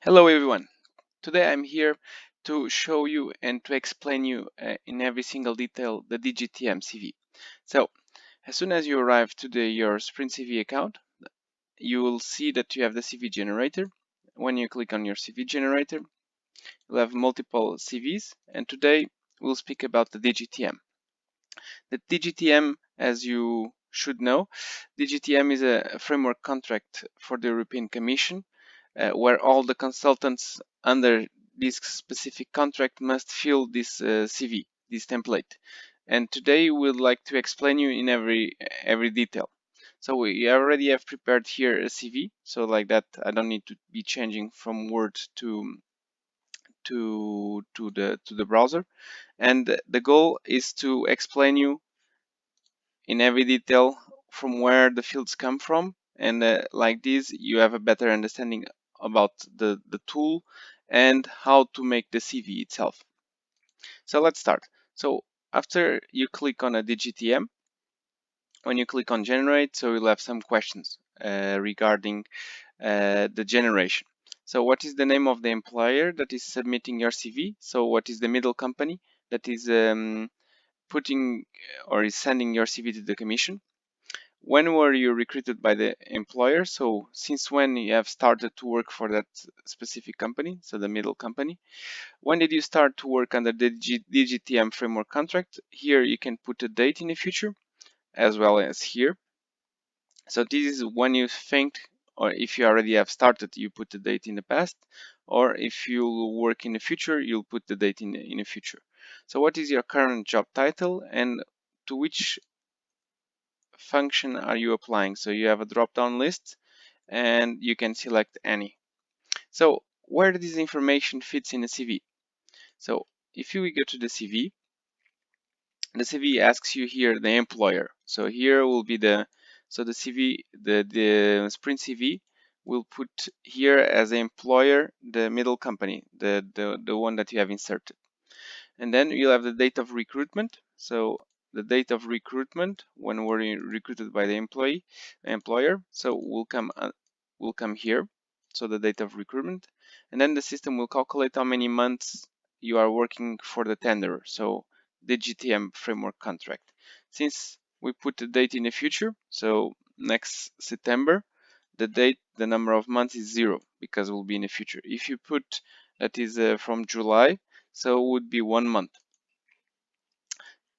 Hello everyone. Today I'm here to show you and to explain you in every single detail the DGTM CV. So as soon as you arrive to your Sprint CV account, you will see that you have the CV generator. When you click on your CV generator, you'll have multiple CVs, and today we'll speak about the DGTM. The DGTM, as you should know, DGTM is a framework contract for the European Commission where all the consultants under this specific contract must fill this CV, this template. And today we'd like to explain you in every detail. So we already have prepared here a CV, so like that I don't need to be changing from Word to the browser. And the goal is to explain you in every detail from where the fields come from, and like this you have a better understanding about the tool and how to make the CV itself. So let's start. So after you click on a DGTM, when you click on generate, so you'll have some questions regarding the generation. So what is the name of the employer that is submitting your CV? So what is the middle company that is putting or is sending your CV to the commission? When were you recruited by the employer? So since when you have started to work for that specific company, so the middle company. When did you start to work under the DGTM framework contract? Here you can put a date in the future as well as here. So this is when you think, or if you already have started, you put the date in the past, or if you work in the future, you'll put the date in the future. So what is your current job title and to which function are you applying? So you have a drop-down list and you can select any. So where this information fits in a CV? So if you go to the CV asks you here the employer. So here will be the CV, the Sprint CV will put here as the employer the middle company, the one that you have inserted. And then you'll have the date of recruitment. So the date of recruitment when we're recruited by the employer. So will come here. So the date of recruitment, and then the system will calculate how many months you are working for the tender. So the GTM framework contract. Since we put the date in the future, so next September, the number of months is 0 because it will be in the future. If you put that is from July, so it would be 1 month.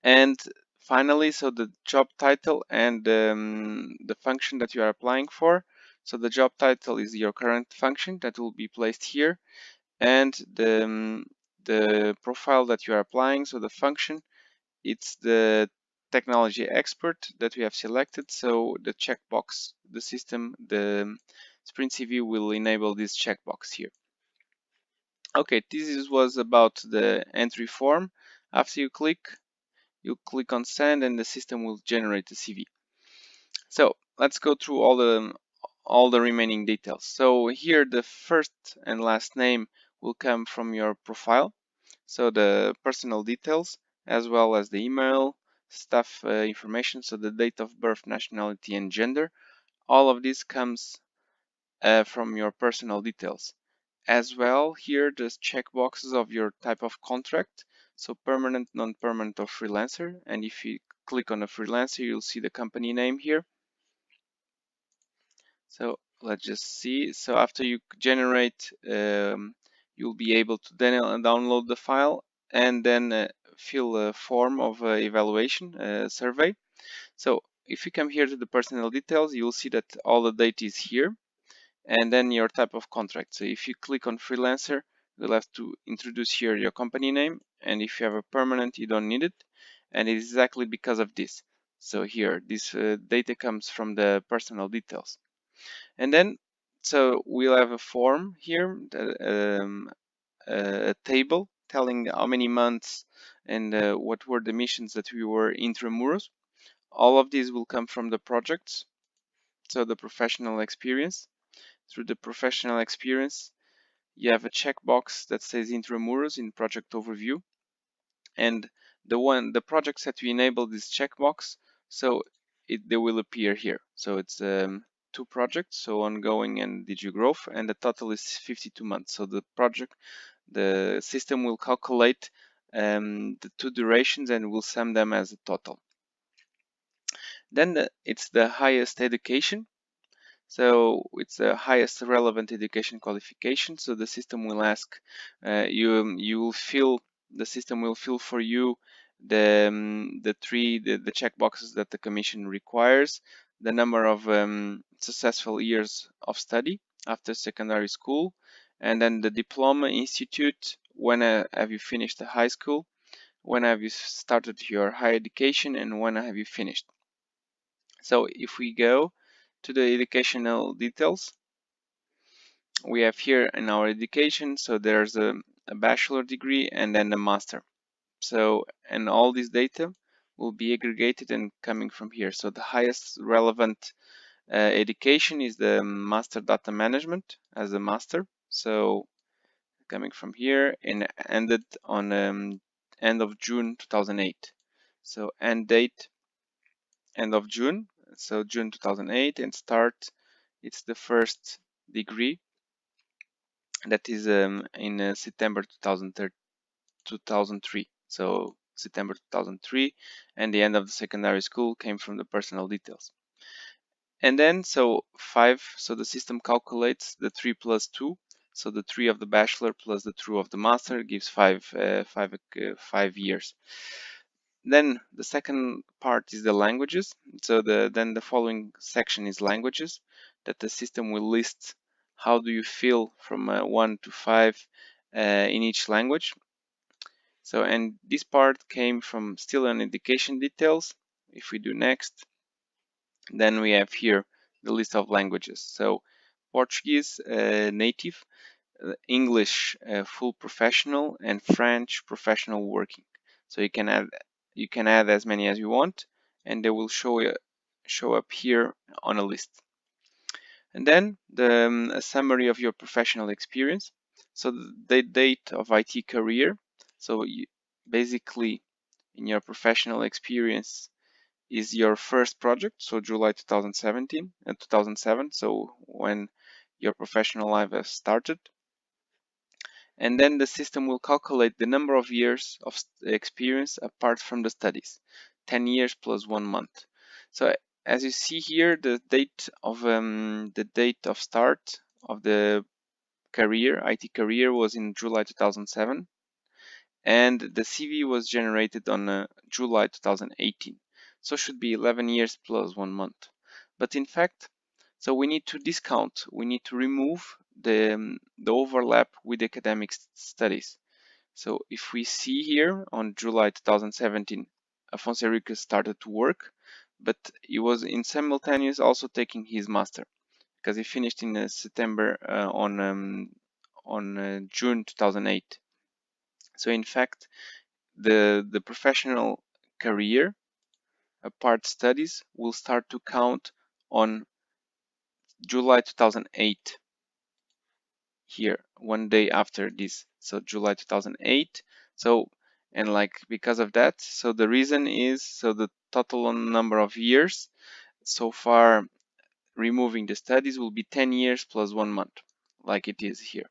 And finally, so the job title and the function that you are applying for. So the job title is your current function that will be placed here, and the profile that you are applying, so the function, it's the technology expert that we have selected. So the checkbox, the system, the Sprint CV will enable this checkbox here. Okay, this was about the entry form. After you click on send and the system will generate the CV. So let's go through all the remaining details. So here the first and last name will come from your profile. So the personal details as well as the email, staff information, so the date of birth, nationality and gender. All of this comes from your personal details. As well, here the checkboxes of your type of contract, so permanent, non-permanent or freelancer. And if you click on a freelancer, you'll see the company name here. So let's just see. So after you generate, you'll be able to then download the file and then fill a form of evaluation survey. So if you come here to the personal details, you'll see that all the data is here, and then your type of contract. So if you click on freelancer, you'll have to introduce here your company name, and if you have a permanent, you don't need it, and it's exactly because of this. So here, this data comes from the personal details. And then, so we'll have a form here, a table telling how many months and what were the missions that we were intramuros. All of these will come from the projects, so the professional experience. Through the professional experience, you have a checkbox that says intramuros in project overview, and the projects that we enable this checkbox, so they will appear here. So it's two projects, so ongoing and DG growth, and the total is 52 months. So the system will calculate the two durations and will sum them as a total. Then it's the highest education. So it's the highest relevant education qualification. So the system will ask you will fill the system will fill for you the check boxes that the commission requires, the number of successful years of study after secondary school, and then the diploma institute, when have you finished the high school, when have you started your higher education, and when have you finished. So if we go to the educational details, we have here in our education, so there's a bachelor degree and then a master. So, and all this data will be aggregated and coming from here. So the highest relevant education is the master data management as a master. So coming from here and ended on end of June 2008. So end date end of June, so June 2008, and start, it's the first degree that is in September 2003. So September 2003, and the end of the secondary school came from the personal details. And then so 5, so the system calculates the 3 plus 2, so the 3 of the bachelor plus the 2 of the master gives 5 years. Then the second part is the languages. So then the following section is languages, that the system will list how do you feel from 1 to 5 in each language. So, and this part came from still on education details. If we do next, then we have here the list of languages. So Portuguese native, English full professional, and French professional working. So you can add as many as you want, and they will show up here on a list. And then a summary of your professional experience. So the date of IT career. So basically, in your professional experience is your first project, so July 2017 and 2007, so when your professional life has started. And then the system will calculate the number of years of experience apart from the studies, 10 years plus 1 month. So as you see here, the date of start of the career, IT career, was in July 2007, and the CV was generated on July 2018. So should be 11 years plus 1 month. But in fact, so we need to discount, we need to remove the overlap with academic studies. So if we see here on July 2017, Afonso Henrique started to work, but he was in simultaneous also taking his master, because he finished in September on June 2008. So in fact, the professional career apart studies will start to count on July 2008 here, one day after this, so July 2008. So, and like because of that, so the reason is, so the total number of years so far removing the studies will be 10 years plus 1 month, like it is here.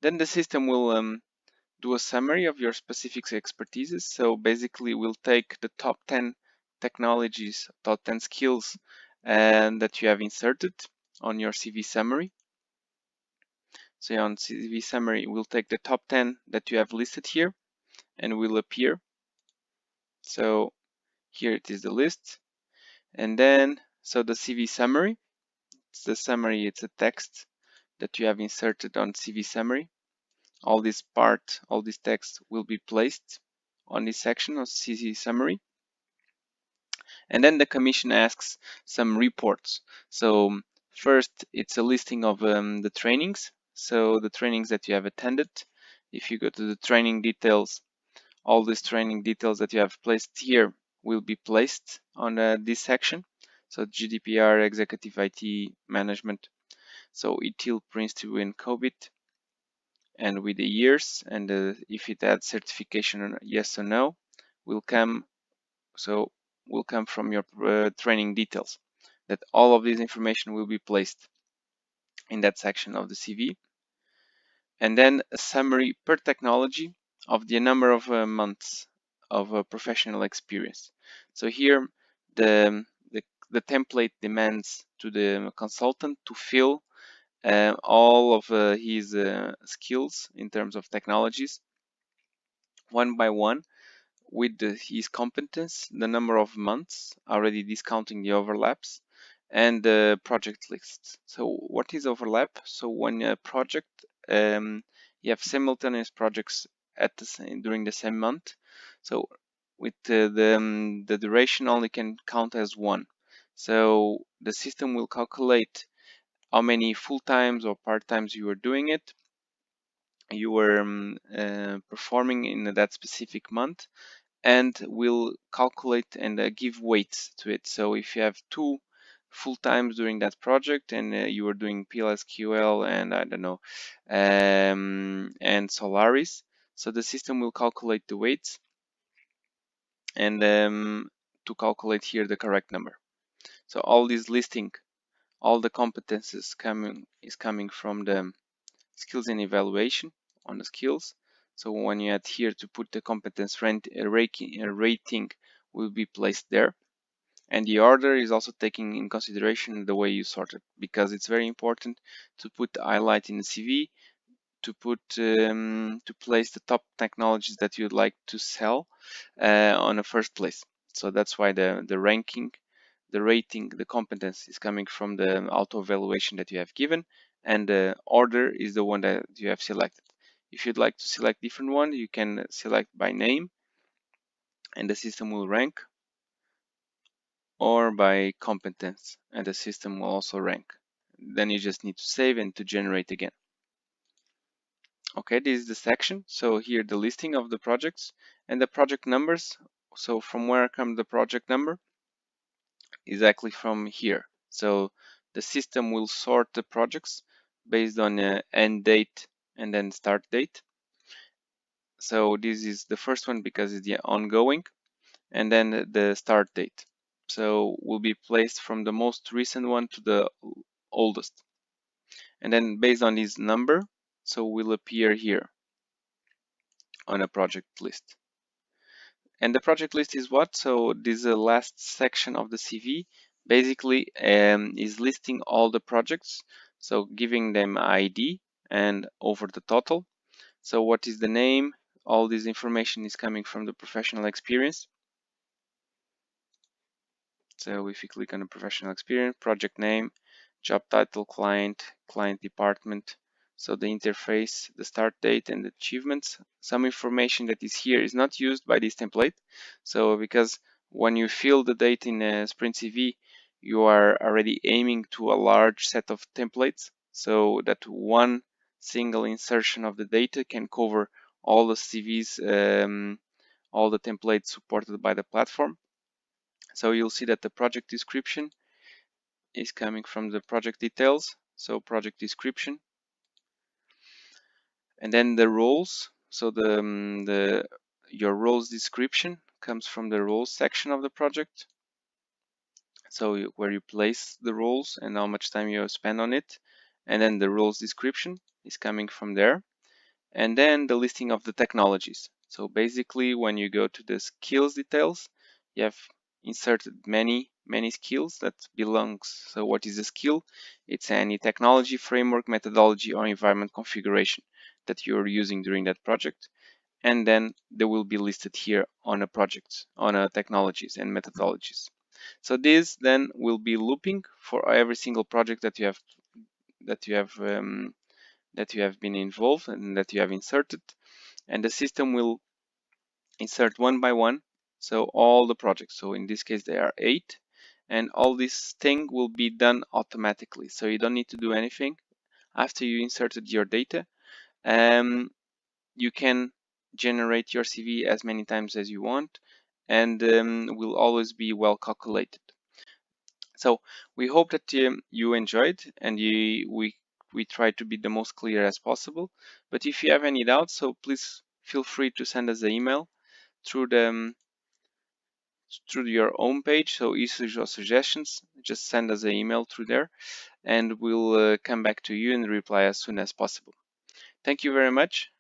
Then the system will do a summary of your specific expertises. So basically we'll take the top 10 technologies, top 10 skills that you have inserted on your CV summary. So on CV summary, we'll take the top 10 that you have listed here and will appear. So here it is the list. And then, so the CV summary, it's the summary, it's a text that you have inserted on CV summary. All this text will be placed on this section of CV summary. And then the commission asks some reports. So first, it's a listing of the trainings. So the trainings that you have attended. If you go to the training details, all these training details that you have placed here will be placed on this section. So GDPR, Executive IT Management, so ETIL, Prince2, and COBIT, and with the years, and if it adds certification or yes or no, will come. So will come from your training details. that all of this information will be placed in that section of the CV. And then a summary per technology of the number of months of professional experience. So here the template demands to the consultant to fill all of his skills in terms of technologies one by one with his competence, the number of months, already discounting the overlaps, and the project lists. So what is overlap? So when a project, you have simultaneous projects at during the same month. So with the duration only can count as one. So the system will calculate how many full times or part times you are doing it, you were performing in that specific month, and will calculate and give weights to it. So if you have two full times during that project and you are doing PLSQL and I don't know and Solaris, so the system will calculate the weights and to calculate here the correct number. So all this listing, all the competences is coming from the skills and evaluation on the skills. So when you add here to put the competence rating will be placed there. And the order is also taking in consideration the way you sort it, because it's very important to put the highlight in the CV, to put to place the top technologies that you'd like to sell on the first place. So that's why the ranking, the rating, the competence is coming from the auto evaluation that you have given, and the order is the one that you have selected. If you'd like to select different one, you can select by name and the system will rank, or by competence and the system will also rank. Then you just need to save and to generate again. Okay, this is the section. So here the listing of the projects and the project numbers. So from where comes the project number? Exactly from here. So the system will sort the projects based on end date and then start date. So this is the first one because it's the ongoing, and then the start date. So will be placed from the most recent one to the oldest. And then based on this number, so will appear here on a project list. And the project list is what? So this last section of the CV basically is listing all the projects, so giving them ID and over the total. So what is the name? All this information is coming from the professional experience. So if you click on the professional experience, project name, job title, client, client department, so the interface, the start date and the achievements. Some information that is here is not used by this template. So because when you fill the data in a Sprint CV, you are already aiming to a large set of templates, so that one single insertion of the data can cover all the CVs, all the templates supported by the platform. So you'll see that the project description is coming from the project details, so project description, and then the roles. So your roles description comes from the roles section of the project. So where you place the roles and how much time you spend on it, and then the roles description is coming from there, and then the listing of the technologies. So basically, when you go to the skills details, you have inserted many skills that belongs. So what is a skill? It's any technology, framework, methodology, or environment configuration that you're using during that project, and then they will be listed here on a project, on a technologies and methodologies. So this then will be looping for every single project that you have that you have that you have been involved and that you have inserted, and the system will insert one by one, so all the projects. So in this case there are 8, and all this thing will be done automatically, so you don't need to do anything. After you inserted your data, you can generate your CV as many times as you want, and will always be well calculated. So we hope that you enjoyed, and we try to be the most clear as possible. But if you have any doubts, so please feel free to send us an email through the through your own page. So issue your suggestions, just send us an email through there, and we'll come back to you and reply as soon as possible. Thank you very much.